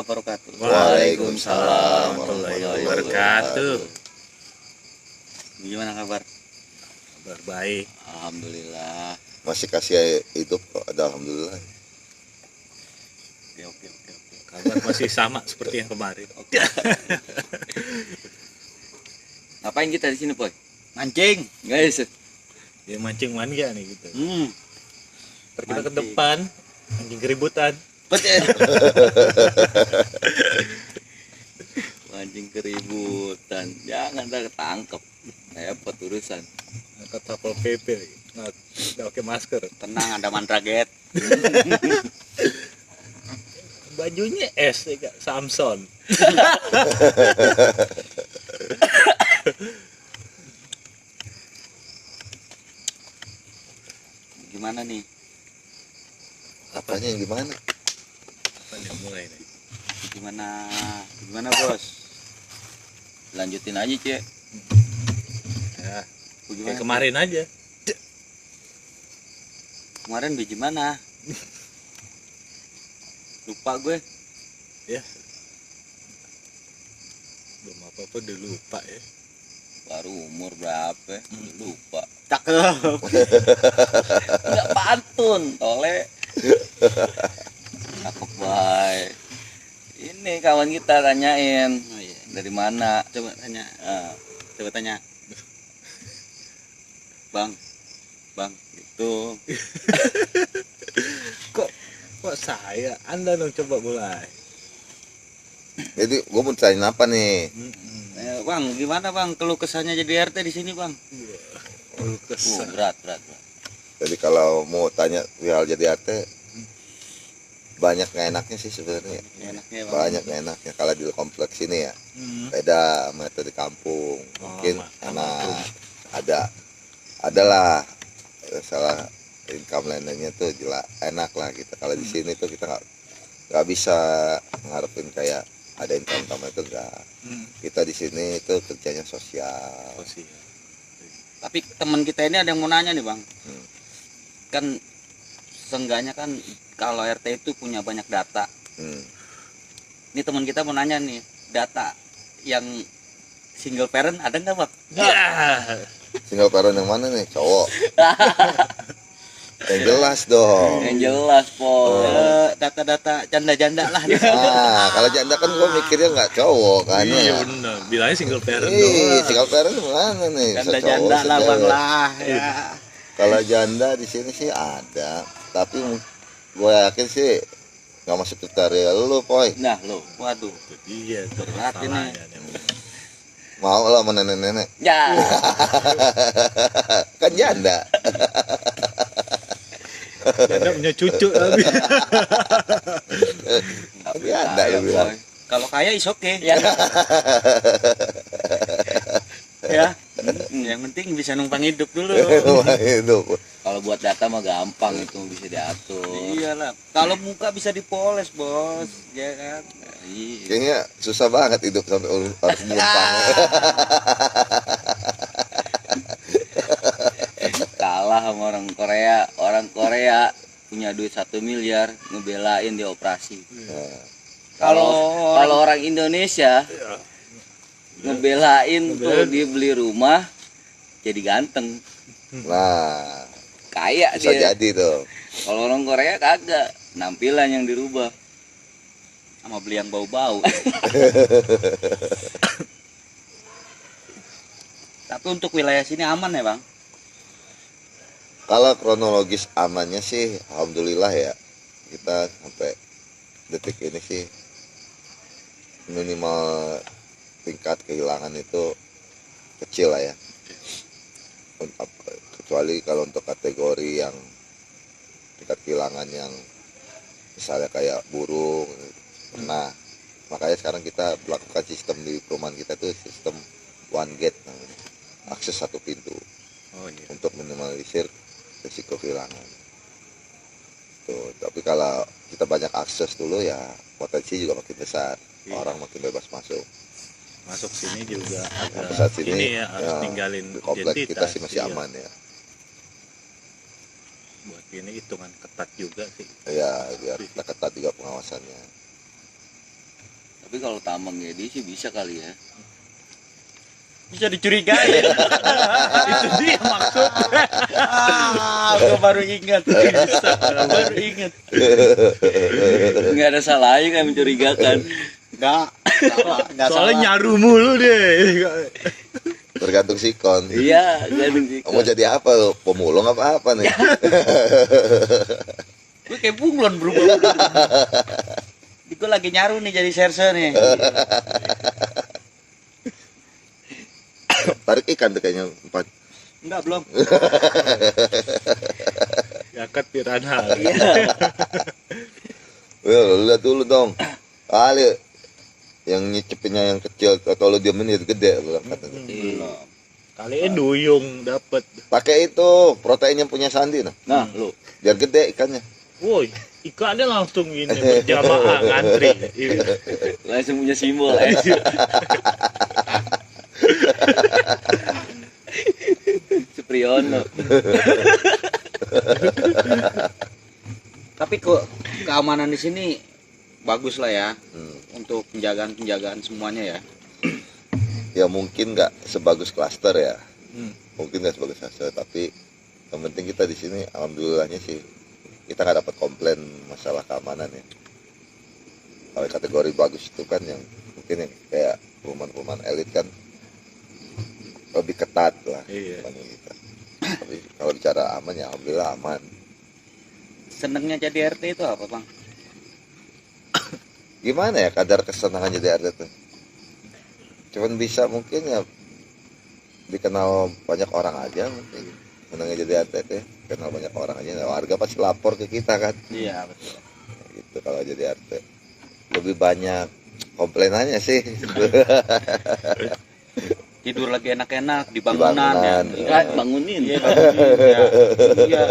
wabarakatuh. Waalaikumsalam warahmatullahi wabarakatuh. Gimana kabar? Kabar baik. Alhamdulillah. Masih kasih hidup kok, ada alhamdulillah. Oke. Kabar masih sama seperti yang kemarin. Oke. Ngapain kita di sini, Boy? Mancing, guys. Ya mancing mania nih gitu. Ntar kita ke Mancing. depan, mancing keributan. Betul. Mancing keributan. Jangan dah ketangkep. Repot urusan. Angkat satpol PP lagi. Nggak pakai masker. Tenang, ada mandraget. Bajunya S ya Kak, Samson. Gimana nih? Apanya yang gimana? Apa nih mulai nih? Gimana, Bos? Lanjutin aja, Cek. Ya, Gimana? kayak kemarin aja. Kemarin biji mana? Lupa gue. Ya. Belum apa-apa udah lupa ya. Baru umur berapa? Lupa. Cakep. Enggak pantun, tole. Cakep baik. Ini kawan kita tanyain. Oh, iya. Dari mana? Coba tanya. Coba tanya. Bang, itu Kok saya? Anda dong coba mulai. Jadi gue mau tanya apa nih? Bang, gimana Bang keluh kesahnya jadi RT di sini, Bang? Kesel. Berat. Jadi kalau mau tanya hal jadi RT, banyak nggak enaknya sih sebenarnya. Enaknya, Bang. Banyak nggak enaknya kalau di kompleks ini ya. Beda sama itu di kampung. Mungkin karena adalah salah income lainnya tuh jelas enak lah gitu. Kalau di sini tuh kita nggak bisa ngarepin kayak ada income itu enggak. Kita di sini itu kerjanya sosial. Tapi teman kita ini ada yang mau nanya nih, Bang. Kan seenggaknya kan kalau RT itu punya banyak data. Ini teman kita mau nanya nih, data yang single parent ada nggak, Bang? Ya. Single parent yang mana nih? Cowok. Yang jelas dong. Yang jelas, Po. Data-data janda-janda lah. Nah, kalau janda kan gue mikirnya nggak cowok kan Iya ya. benar. Bilangnya single parent Ih, doang. single parent mana nih? Bisa Janda-janda cowok, lah, bisa Bang cewek. lah. Ya. Kalau janda di sini sih ada, tapi gue yakin sih nggak masuk kriteria lu, Poy. Nah, lo, waduh. Itu dia tuh Berat ini. Iya. Mau lah sama nenek-nenek. Ya. Kan janda. Janda punya cucu tapi. Tapi ada lu bilang. Kalau kaya is oke ya. Ya. Yang penting bisa numpang hidup dulu. Itu. Kalau buat data mah gampang itu bisa diatur. Iyalah. Kalau muka bisa dipoles, Bos. Ya kan? Iya. Kayaknya susah banget hidup sampai harus numpang. Kalah sama orang Korea. Orang Korea punya duit 1 miliar ngebelain di operasi. Kalau orang Indonesia ngebelain tuh dia beli rumah jadi ganteng, Nah, kaya bisa dia. jadi tuh. Kalau orang Korea kagak, penampilan yang dirubah sama beli yang bau-bau. Tapi untuk wilayah sini aman ya, Bang? Kalau kronologis amannya sih alhamdulillah ya. Kita sampai detik ini sih minimal tingkat kehilangan itu kecil lah ya. Kecuali kalau untuk kategori yang tingkat kehilangan yang misalnya kayak burung pernah. Makanya sekarang kita melakukan sistem di perumahan kita tuh sistem one gate namanya. Akses satu pintu. Oh iya. Untuk minimalisir risiko kehilangan. Tuh, tapi kalau kita banyak akses dulu ya potensi juga makin besar. Iya. Orang makin bebas masuk. Masuk sini juga Sampai ada saat sini ini ya harus tinggalin di komplek kita identitas. sih masih Iya. aman ya. Buat ini hitungan ketat juga sih. Ya biar kita ketat juga pengawasannya. Tapi kalau tambang Edi sih bisa kali ya. Bisa dicurigai. Itu dia maksudnya. Aku baru ingat. Baru ingat. Nggak ada salahnya kan mencurigakan. Enggak salah. soalnya nyaru mulu deh. Tergantung sikon. Iya, gantung sih. Mau jadi apa lo? Pemulung apa nih? Gue kayak bunglon berubah. Gue lagi nyaru nih jadi serse nih. Tarik ikan tuh kayaknya 4. Enggak, belum. Yakat piranha. Iya. Lu lihat dulu dong. Kali yang nyicipinnya yang kecil atau lu diemin itu gede lu katanya. Belum. Kali ini duyung dapet. Pakai itu protein yang punya Sandi nah. Nah, lu. Biar gede ikannya. Woi, ikannya langsung ini berjamaah ngantri. Iya. Langsung punya simbol. Supriyono. Tapi kok keamanan di sini bagus lah ya untuk penjagaan semuanya ya. Ya mungkin nggak sebagus klaster ya. Hmm. Mungkin nggak sebagus klaster, tapi yang penting kita di sini alhamdulillahnya sih kita nggak dapat komplain masalah keamanan ya. Kalau kategori bagus itu kan yang mungkin yang kayak perumahan-perumahan elit kan lebih ketat lah Iya. dibanding kita. Tapi kalau bicara aman ya alhamdulillah aman. Senengnya jadi RT itu apa, Bang? Gimana ya kadar kesenangan jadi RT tuh? Cuman bisa mungkin ya dikenal banyak orang aja mungkin. Senangnya jadi RT tuh ya, kenal banyak orang aja. Nah, warga pasti lapor ke kita kan. Iya, betul. Gitu kalau jadi RT. Lebih banyak komplainannya sih. Tidur lagi enak-enak di bangunan ya. Di bangunan, Iya, bangunin. Iya, Iya.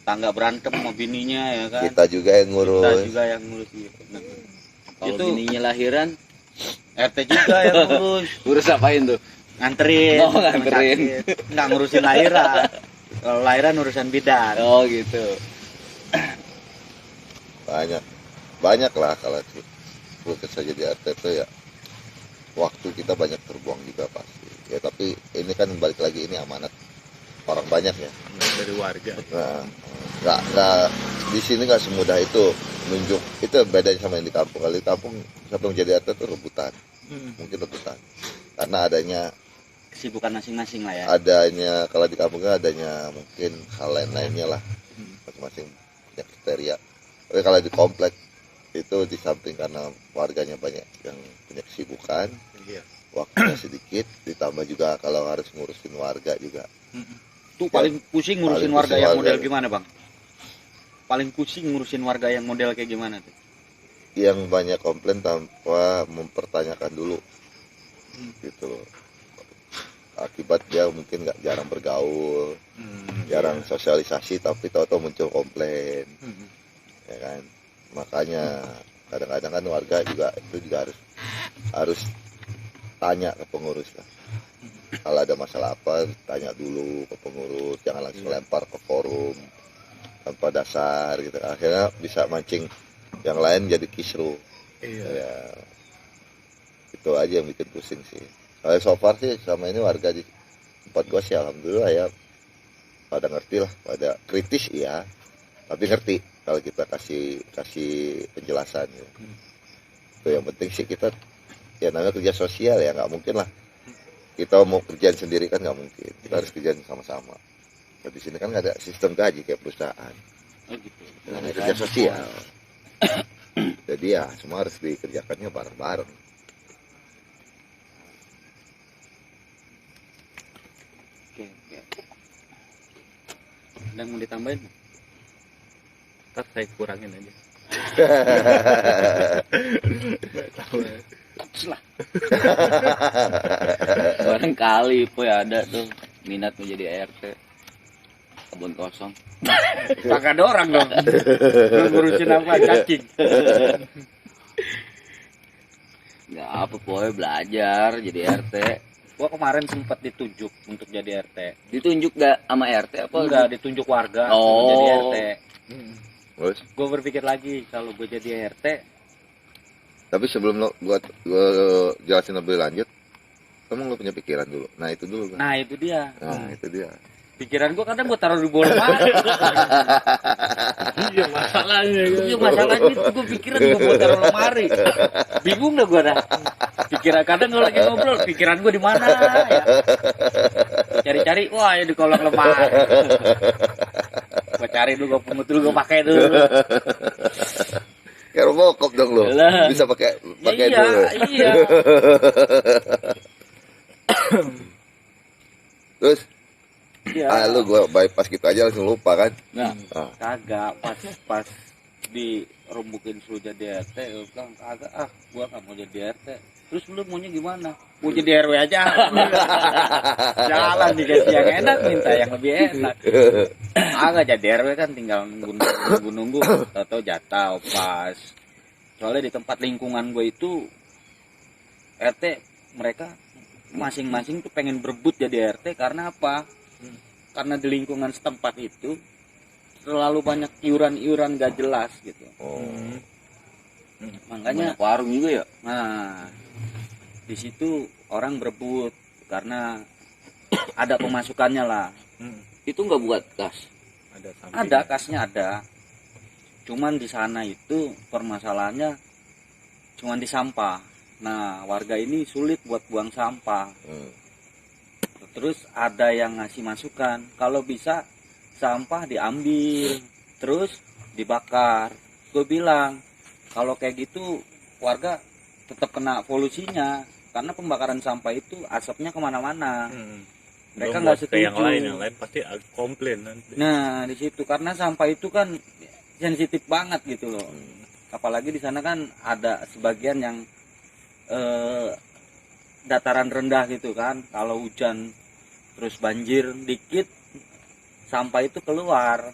Tangga berantem sama bininya ya kan. Kita juga yang Kita ngurus. juga yang ngurus gitu. Kalau Itu bininya lahiran, RT juga yang ngurus. urus apain tuh? Nganterin. Oh, nganterin. Nggak ngurusin lahiran. Kalau lahiran urusan bidan. Oh gitu. Banyak lah kalau kita jadi RT itu ya waktu kita banyak terbuang juga pasti ya, tapi ini kan balik lagi ini amanat orang banyak ya. Dari warga. Nah, nggak di sini nggak semudah itu nunjuk. Itu bedanya sama yang di kampung. Kalau di kampung siapa yang jadi RT itu rebutan, mungkin rebutan karena adanya Kesibukan masing-masing lah ya. kalau di kampung kan adanya mungkin hal lain-lainnya lah, masing-masing punya kriteria. Tapi kalau di komplek itu di samping karena warganya banyak yang punya kesibukan, Iya. waktunya sedikit, ditambah juga kalau harus ngurusin warga juga. Tuh paling pusing ngurusin Paling warga pusing yang warga. model gimana, Bang? Paling pusing ngurusin warga yang model kayak gimana tuh? Yang banyak komplain tanpa mempertanyakan dulu, gitu loh. Akibat dia mungkin nggak jarang bergaul, jarang sosialisasi, tapi tahu-tahu muncul komplain, ya kan. Makanya kadang-kadang kan warga juga itu juga harus tanya ke pengurus lah. Kalau ada masalah apa tanya dulu ke pengurus, jangan langsung lempar ke forum tanpa dasar gitu. Akhirnya bisa mancing yang lain jadi kisruh. Iya. Ya, itu aja yang bikin pusing sih. Kalau so far sih sama ini warga di tempat gua sih alhamdulillah ya pada ngerti lah, pada kritis iya, tapi ngerti kalau kita kasih penjelasan ya. Itu yang penting sih kita ya namanya kerja sosial ya, nggak mungkin lah kita mau kerjaan sendiri kan nggak mungkin, kita harus kerjaan sama-sama. Nah, di sini kan nggak ada sistem gaji kayak perusahaan, Oh gitu. namanya kerja sosial. Jadi ya semua harus dikerjakannya bareng-bareng. Oke. Ada yang mau ditambahin? Ntar saya kurangin aja. Lah. Barangkali po ya ada tuh minat menjadi ART. Kebun kosong. Kagak ada orang dong. Ngurusin apa cacing. Nggak apa pokoknya belajar jadi RT. Gua kemarin sempat ditunjuk untuk jadi RT. Ditunjuk gak sama RT apa? Enggak ditunjuk warga Oh. untuk jadi RT. Terus Gue berpikir lagi kalau gue jadi RT Tapi sebelum gua jelasin lebih lanjut, kamu nggak punya pikiran dulu. Nah itu dulu kan. Nah itu dia. Nah itu dia. Pikiran gue kadang gue taruh di bawah lemari. Iya masalahnya kan. Iya masalahnya itu gue pikiran gue taruh lemari. Bingung dah gue dah. Pikiran kadang kalau lagi ngobrol, pikiran gue di mana ya. Cari-cari, wah ya di kolong lemari. Gue cari dulu, gue pungut dulu, gue pakai dulu. Kayak Robocop dong lo. Lah. Bisa pakai Ya, dulu. iya. Terus Iya. lu gua bypass gitu aja langsung lupa kan. Nah, Ah. kagak pas di rembukin suruh jadi RT, gue bilang kagak gua nggak mau jadi RT. Terus lu maunya gimana? Mau jadi RW aja. Jalan dikasih yang enak, minta yang lebih enak. Agak jadi RW kan tinggal nunggu, tahu jatah pas. Soalnya di tempat lingkungan gue itu RT mereka masing-masing tuh pengen berebut jadi RT karena apa? Karena di lingkungan setempat itu terlalu banyak iuran-iuran gak jelas gitu. Oh. Makanya Banyak warung juga ya. nah di situ orang berebut karena ada pemasukannya lah. Itu nggak buat gas. Ada sampingnya. Ada kasnya ada. Cuman di sana itu permasalahannya cuman di sampah. Nah, warga ini sulit buat buang sampah. Terus ada yang ngasih masukan, kalau bisa sampah diambil, terus dibakar. Gue bilang, kalau kayak gitu warga tetap kena polusinya, karena pembakaran sampah itu asapnya kemana-mana. Mereka nggak Belum buat ke yang setuju. lain pasti komplain nanti. Nah, di situ karena sampah itu kan sensitif banget gitu loh. Apalagi di sana kan ada sebagian yang dataran rendah gitu kan. Kalau hujan terus banjir dikit, sampah itu keluar,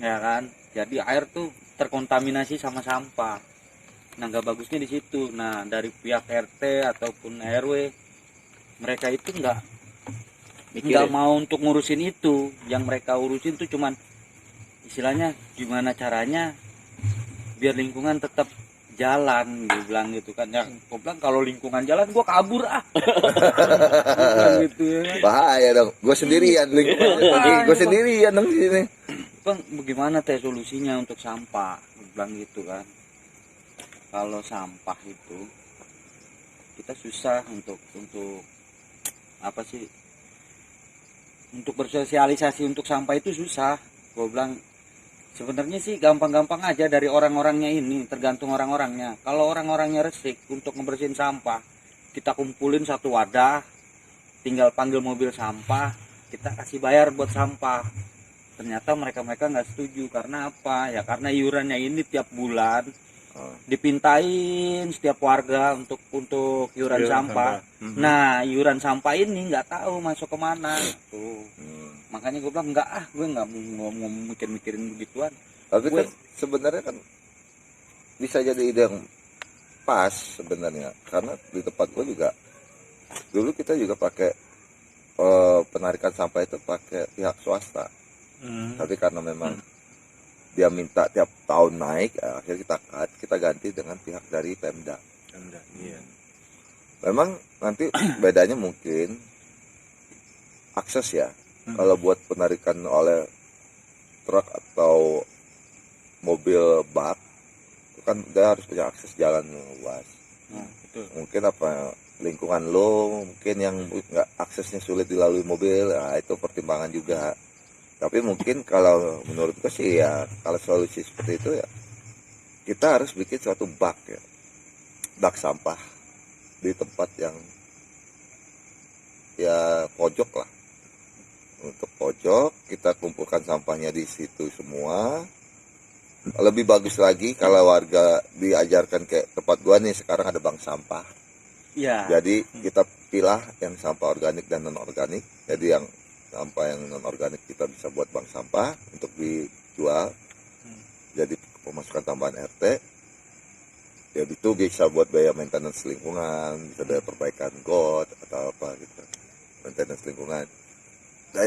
ya kan. Jadi air tuh terkontaminasi sama sampah. Nah, nggak bagusnya di situ. Nah, dari pihak RT ataupun RW, mereka itu nggak mau untuk ngurusin itu. Yang mereka urusin tuh cuman istilahnya gimana caranya biar lingkungan tetap jalan, gue bilang gitu kan. Ya, gue bilang kalau lingkungan jalan gue kabur Gua bilang gitu ya kan. Bahaya dong. Gue sendirian Bahaya, gue sendirian dong di sini. Bang, bagaimana teh solusinya untuk sampah? Gue bilang gitu kan. Kalau sampah itu kita susah untuk apa sih? Untuk bersosialisasi untuk sampah itu susah. Gue bilang sebenarnya sih gampang-gampang aja dari orang-orangnya ini, tergantung orang-orangnya. Kalau orang-orangnya resik untuk ngebersihin sampah, kita kumpulin satu wadah, tinggal panggil mobil sampah, kita kasih bayar buat sampah. Ternyata mereka nggak setuju karena apa? Ya karena iurannya ini tiap bulan dipintain setiap warga untuk iuran sampah. Nah, iuran sampah ini nggak tahu masuk kemana tuh. Makanya gue bilang gue nggak mau mikirin begituan. Tapi Gue- kan sebenarnya kan bisa jadi ide yang pas sebenarnya, karena di tempat gue juga dulu kita juga pakai penarikan sampah itu pakai pihak swasta. Tapi karena memang dia minta tiap tahun naik, akhirnya kita ganti dengan pihak dari Pemda. Iya. Memang nanti bedanya mungkin akses ya. Kalau buat penarikan oleh truk atau mobil bak, itu kan dia harus punya akses jalan yang luas. Nah, itu. Mungkin apa lingkungan lo mungkin yang nggak aksesnya sulit dilalui mobil, itu pertimbangan juga. Tapi mungkin kalau menurutku sih ya, kalau solusi seperti itu ya kita harus bikin suatu bak ya, bak sampah di tempat yang ya pojok lah. Untuk pojok kita kumpulkan sampahnya di situ semua. Lebih bagus lagi kalau warga diajarkan kayak tempat gua nih sekarang ada bank sampah. Iya. Jadi kita pilah yang sampah organik dan non organik. Jadi yang sampah yang non organik kita bisa buat bank sampah untuk dijual. Jadi pemasukan tambahan RT. Ya itu bisa buat biaya maintenance lingkungan, bisa biaya perbaikan got atau apa gitu. Maintenance lingkungan. Nah,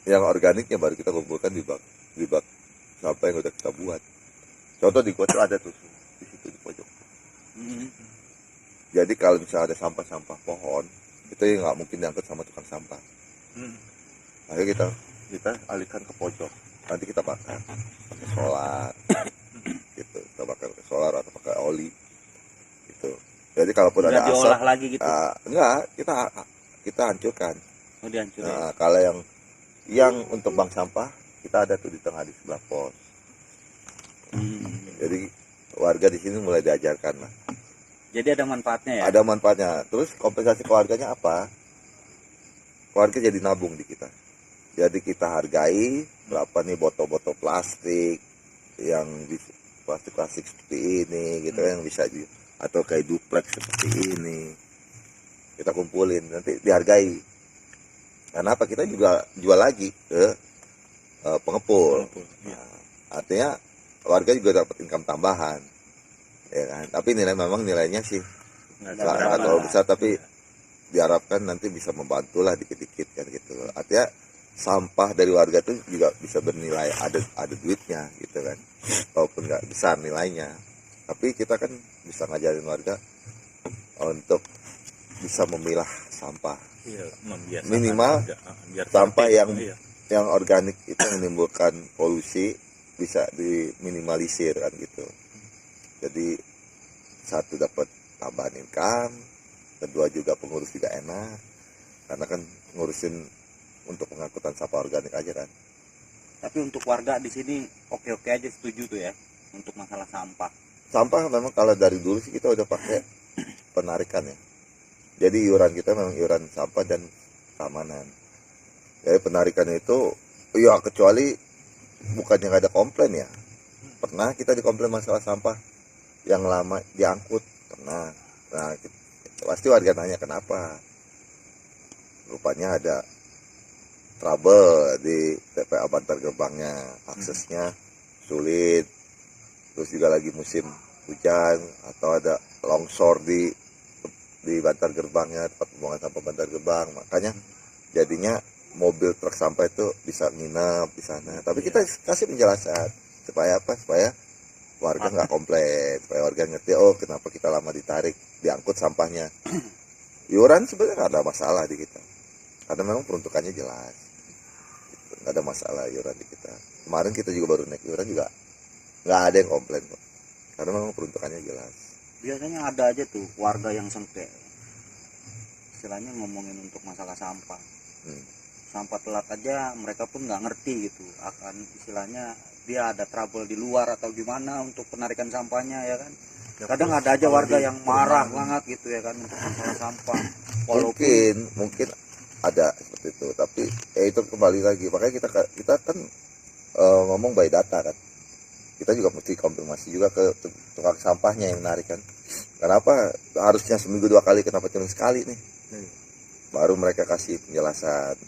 yang organiknya baru kita kumpulkan di bak sampah yang udah kita buat. Contoh di got tuh ada tuh di situ di pojok. Jadi kalau misalnya ada sampah-sampah pohon, itu ya nggak mungkin diangkut sama tukang sampah. Akhirnya kita alihkan ke pojok. Nanti kita bakar pakai solar, gitu. Kita bakar pakai solar atau pakai oli, gitu. Jadi kalaupun Udah ada diolah asap, lagi gitu. enggak, kita hancurkan. Oh, dihancurin. Nah, kalau yang untuk bank sampah kita ada tuh di tengah di sebelah pos. Jadi warga di sini mulai diajarkan lah. Jadi ada manfaatnya ya. Ada manfaatnya. Terus kompensasi keluarganya apa? Keluarga jadi nabung di kita. Jadi kita hargai berapa nih botol-botol plastik yang plastik seperti ini, gitu yang bisa atau kayak duplex seperti ini. Kita kumpulin nanti dihargai. Karena apa? Kita juga jual lagi ke pengepul. Nah, artinya warga juga dapat income tambahan, ya kan? Tapi memang nilainya sih nggak terlalu besar, tapi diharapkan nanti bisa membantu lah dikit-dikit kan gitu. Artinya sampah dari warga itu juga bisa bernilai, ada duitnya gitu kan, walaupun nggak besar nilainya. Tapi kita kan bisa ngajarin warga untuk bisa memilah sampah. Minimal sampah yang organik itu menimbulkan polusi bisa diminimalisir kan gitu. Jadi satu dapat tambahan income, kedua juga pengurus juga enak karena kan ngurusin untuk pengangkutan sampah organik aja kan. Tapi untuk warga di sini oke-oke aja, setuju tuh ya untuk masalah sampah. Sampah memang kalau dari dulu sih kita udah pakai penarikan ya. Jadi iuran kita memang iuran sampah dan keamanan. Jadi penarikan itu ya kecuali bukannya nggak ada komplain ya. Pernah kita dikomplain masalah sampah yang lama diangkut, pernah. Nah, pasti warga nanya kenapa. Rupanya ada trouble di TPA Bantar Gerbangnya, aksesnya sulit. Terus juga lagi musim hujan atau ada longsor di Bantar Gerbangnya, tempat pembuangan sampah Bantar Gerbang. Makanya jadinya mobil truk sampah itu bisa nginep di sana. Tapi kita kasih penjelasan supaya apa? Supaya warga nggak komplain, supaya warga ngerti oh kenapa kita lama ditarik diangkut sampahnya. Iuran sebenarnya nggak ada masalah di kita, karena memang peruntukannya jelas, nggak ada masalah iuran di kita. Kemarin kita juga baru naik iuran juga nggak ada yang komplain kok, karena memang peruntukannya jelas. Biasanya ada aja tuh warga yang sengke, istilahnya ngomongin untuk masalah sampah. Sampah telat aja mereka pun nggak ngerti gitu akan istilahnya dia ada trouble di luar atau gimana untuk penarikan sampahnya ya kan. Kadang ada aja warga yang marah banget gitu ya kan untuk masalah sampah. Mungkin ada seperti itu, tapi itu kembali lagi. Makanya kita kan ngomong by data kan. Kita juga mesti konfirmasi juga ke tukang sampahnya yang menarik kan. Kenapa harusnya seminggu 2 kali, kenapa cuma sekali nih? Baru mereka kasih penjelasan.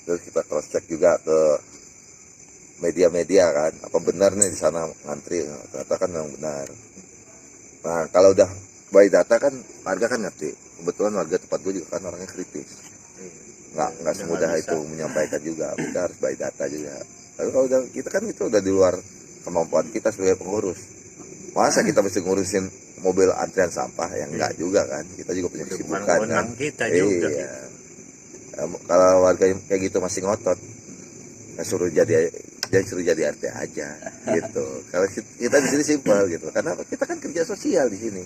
Terus kita cross check juga ke media-media kan, apa benar nih di sana ngantri, ternyata kan memang benar. Nah kalau udah by data kan warga kan ngerti. Kebetulan warga tempat gue juga kan orangnya kritis, nggak semudah itu menyampaikan juga. Kita harus by data juga. Tapi kalau udah kita kan itu udah di luar kemampuan kita sebagai pengurus. Masa kita mesti ngurusin mobil antrian sampah yang enggak juga kan? Kita juga punya kesibukan kan. Kita juga. Iya. Kalau warga yang kayak gitu masih ngotot, suruh jadi RT aja gitu. Kalau kita di sini simpel gitu, karena kita kan kerja sosial di sini,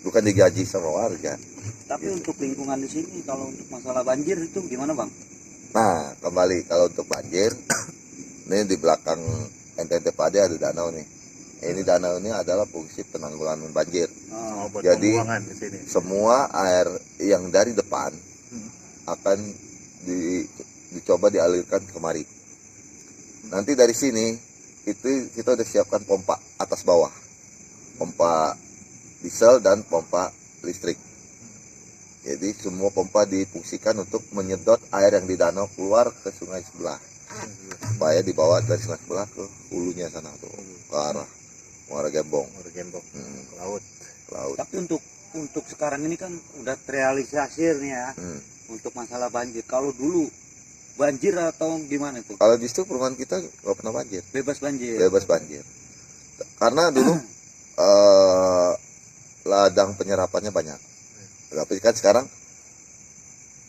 bukan digaji sama warga. Tapi gitu. untuk lingkungan di sini kalau untuk masalah banjir itu gimana bang? Nah kembali kalau untuk banjir, ini di belakang NTT Pade ada danau nih. Ini danau ini adalah fungsi penanggulangan banjir. Jadi semua air yang dari depan akan dicoba dialirkan kemari. Nanti dari sini itu kita udah siapkan pompa atas bawah, pompa diesel dan pompa listrik. Jadi semua pompa difungsikan untuk menyedot air yang di danau keluar ke sungai sebelah, supaya dibawa dari sungai sebelah ke hulunya sana tuh, ke arah Muara Gembong, Laut. laut. Tapi untuk sekarang ini kan udah terrealisasi nih ya, untuk masalah banjir. Kalau dulu banjir atau gimana tuh? Kalau justru perumahan kita nggak pernah banjir. Bebas banjir. Bebas banjir. Karena dulu ladang penyerapannya banyak. Tapi kan sekarang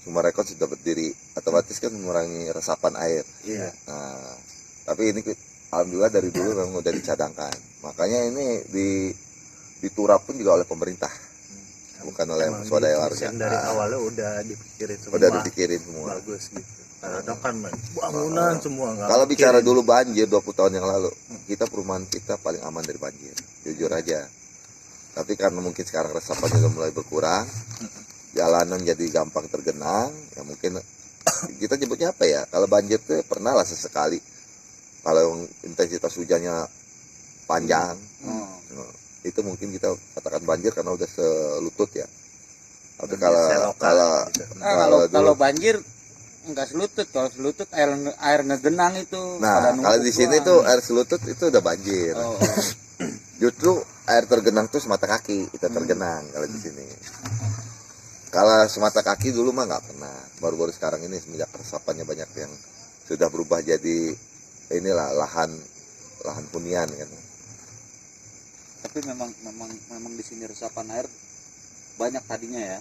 Summarecon sudah berdiri, otomatis kan mengurangi resapan air. Iya. Nah, tapi ini alhamdulillah dari dulu memang udah dicadangkan. Makanya ini diturap pun juga oleh pemerintah, bukan oleh Emang swadaya warga. desain dari Nah, awalnya udah dipikirin semua. udah dipikirin semua. Bagus gitu. Ada kan bangunan semua nggak Kalau bicara mikirin. dulu banjir 20 tahun yang lalu, kita perumahan kita paling aman dari banjir, jujur aja. Tapi karena mungkin sekarang resapannya udah mulai berkurang, jalanan jadi gampang tergenang, ya mungkin kita nyebutnya apa ya? Kalau banjir tuh pernah lah sesekali. Kalau intensitas hujannya panjang, itu mungkin kita katakan banjir karena udah selutut ya. Tapi kalau Selokan kalau gitu. Kalau banjir enggak selutut, kalau selutut air ngegenang itu. nah pada kalau numpuk di sini doang. tuh air selutut itu udah banjir. Oh, Justru air tergenang tuh semata kaki kita tergenang kalau di sini. Kalau semata kaki dulu mah nggak pernah. Baru-baru sekarang ini semenjak resapannya banyak yang sudah berubah jadi inilah lahan hunian kan. tapi memang di sini resapan air banyak tadinya ya.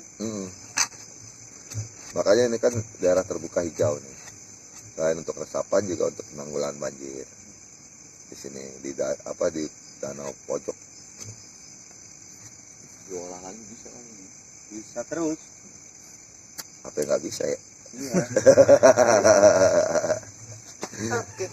Makanya ini kan daerah terbuka hijau nih. Selain untuk resapan juga untuk penanggulangan banjir. Di sini di danau pojok. Diolah lagi bisa lagi. Bisa terus. Apa yang nggak bisa ya? Iya. Oke.